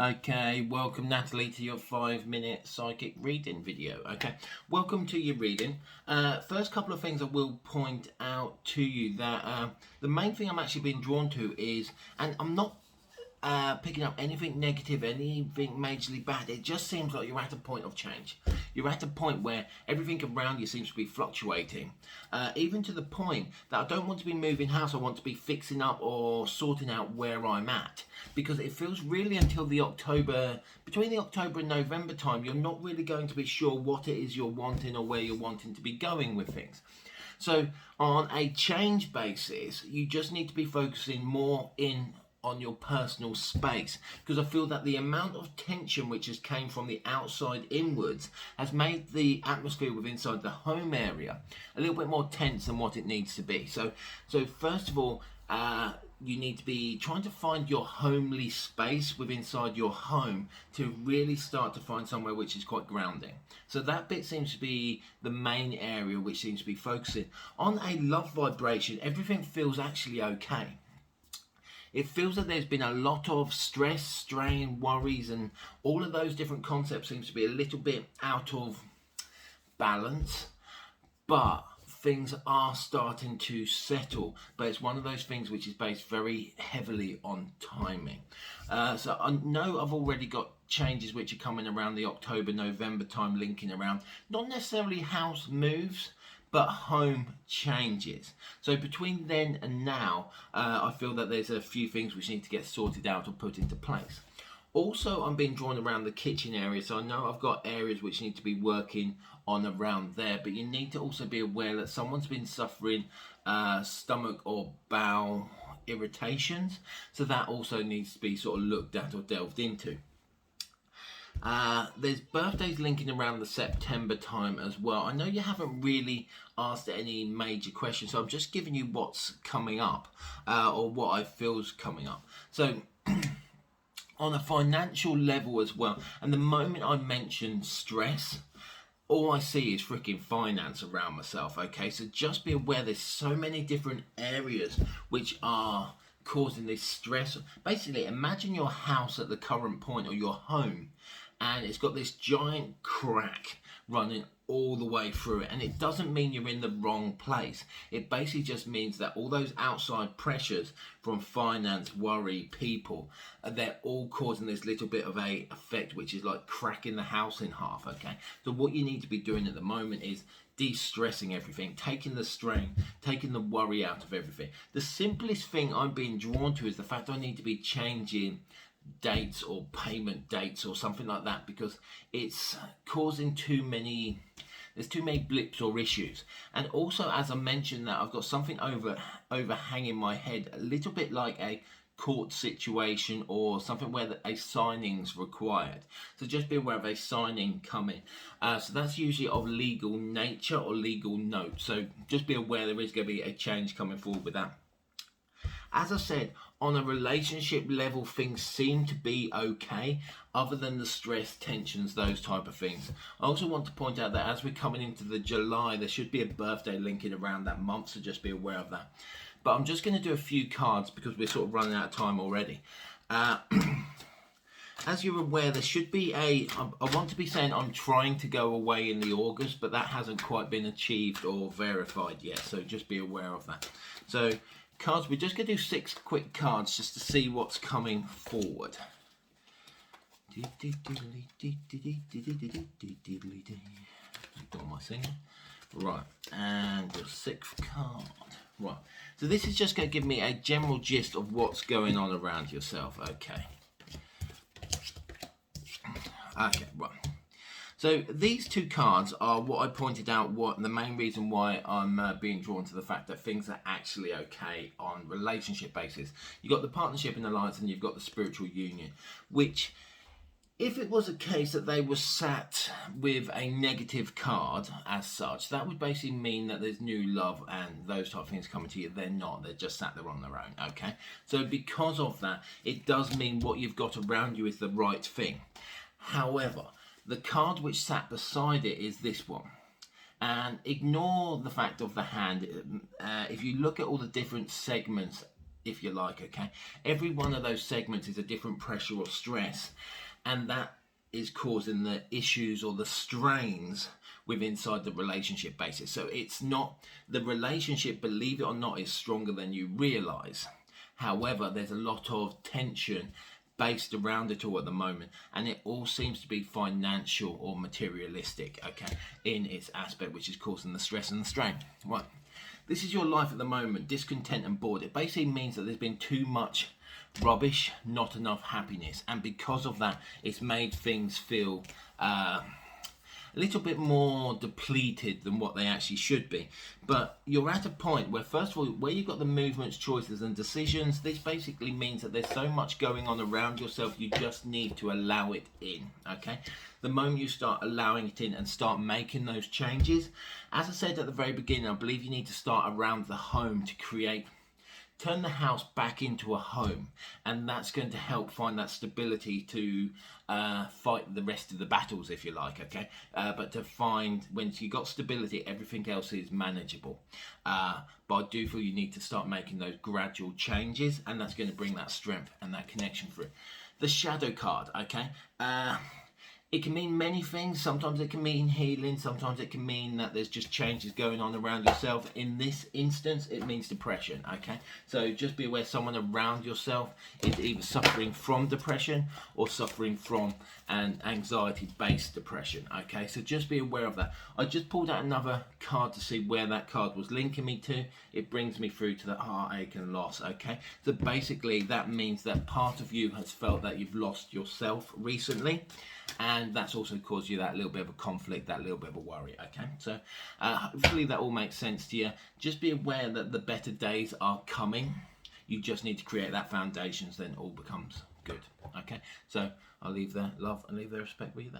Okay, welcome Natalie to your 5 minute psychic reading video. Okay, welcome to your reading. First couple of things I will point out to you that the main thing I'm actually being drawn to is, and I'm not picking up anything negative, anything majorly bad. It just seems like you're at a point of change. You're at a point where everything around you seems to be fluctuating, even to the point that I don't want to be moving house. I want to be fixing up or sorting out where I'm at, because it feels really until between the October and November time, you're not really going to be sure what it is you're wanting or where you're wanting to be going with things. So on a change basis, you just need to be focusing more in on your personal space, because I feel that the amount of tension which has came from the outside inwards has made the atmosphere within inside the home area a little bit more tense than what it needs to be. So first of all, you need to be trying to find your homely space within inside your home to really start to find somewhere which is quite grounding. So that bit seems to be the main area which seems to be focusing on a love vibration. Everything feels actually okay. It feels that there's been a lot of stress, strain, worries, and all of those different concepts seems to be a little bit out of balance, but things are starting to settle. But it's one of those things which is based very heavily on timing. So I know I've already got changes which are coming around the October, November time, linking around, not necessarily house moves, but home changes. So between then and now, I feel that there's a few things which need to get sorted out or put into place. Also, I'm being drawn around the kitchen area, so I know I've got areas which need to be working on around there, but you need to also be aware that someone's been suffering stomach or bowel irritations, so that also needs to be sort of looked at or delved into. There's birthdays linking around the September time as well. I know you haven't really asked any major questions, so I'm just giving you what's coming up, or what I feel's coming up. So on a financial level as well, and the moment I mention stress, all I see is freaking finance around myself. Okay, so just be aware there's so many different areas which are causing this stress. Basically, imagine your house at the current point, or your home, and it's got this giant crack running all the way through it. And it doesn't mean you're in the wrong place. It basically just means that all those outside pressures from finance, worry, people, they're all causing this little bit of a effect which is like cracking the house in half. Okay, so what you need to be doing at the moment is de-stressing everything, taking the strain, taking the worry out of everything. The simplest thing I'm being drawn to is the fact I need to be changing dates or payment dates or something like that, because it's causing there's too many blips or issues. And also, as I mentioned, that I've got something overhanging my head, a little bit like a court situation or something where a signing's required. So just be aware of a signing coming. So that's usually of legal nature or legal note. So just be aware there is going to be a change coming forward with that. As I said, on a relationship level, things seem to be okay, other than the stress, tensions, those type of things. I also want to point out that as we're coming into the July, there should be a birthday linking around that month, so just be aware of that. But I'm just going to do a few cards because we're sort of running out of time already. As you're aware, there should be I want to be saying I'm trying to go away in the August, but that hasn't quite been achieved or verified yet, so just be aware of that. So cards, we're just going to do 6 quick cards just to see what's coming forward. My singer. Right, and the 6th card. Right, so this is just going to give me a general gist of what's going on around yourself. Okay, right. So these 2 cards are what I pointed out, what the main reason why I'm being drawn to the fact that things are actually okay on relationship basis. You've got the partnership and alliance, and you've got the spiritual union, which, if it was a case that they were sat with a negative card as such, that would basically mean that there's new love and those type of things coming to you. They're not. They're just sat there on their own, okay? So because of that, it does mean what you've got around you is the right thing. However, the card which sat beside it is this one. And ignore the fact of the hand. If you look at all the different segments if you like, okay? Every one of those segments is a different pressure or stress, and that is causing the issues or the strains with inside the relationship basis. So it's not, the relationship, believe it or not, is stronger than you realize. However, there's a lot of tension based around it all at the moment, and it all seems to be financial or materialistic, okay, in its aspect, which is causing the stress and the strain. Right, this is your life at the moment, discontent and bored. It basically means that there's been too much rubbish, not enough happiness, and because of that, it's made things feel a little bit more depleted than what they actually should be. But you're at a point where, first of all, where you've got the movements, choices and decisions, this basically means that there's so much going on around yourself, you just need to allow it in, okay? The moment you start allowing it in and start making those changes, as I said at the very beginning, I believe you need to start around the home to turn the house back into a home, and that's going to help find that stability to fight the rest of the battles, if you like, okay? But to find, when you got stability, everything else is manageable. But I do feel you need to start making those gradual changes, and that's going to bring that strength and that connection through. The shadow card, okay? It can mean many things. Sometimes it can mean healing. Sometimes it can mean that there's just changes going on around yourself. In this instance, it means depression, okay? So just be aware someone around yourself is either suffering from depression or suffering from an anxiety-based depression, okay? So just be aware of that. I just pulled out another card to see where that card was linking me to. It brings me through to that heartache and loss, okay? So basically, that means that part of you has felt that you've lost yourself recently, and that's also caused you that little bit of a conflict, that little bit of a worry, okay? So hopefully that all makes sense to you. Just be aware that the better days are coming. You just need to create that foundation, so then all becomes good, okay? So I'll leave the love and leave the respect with you there.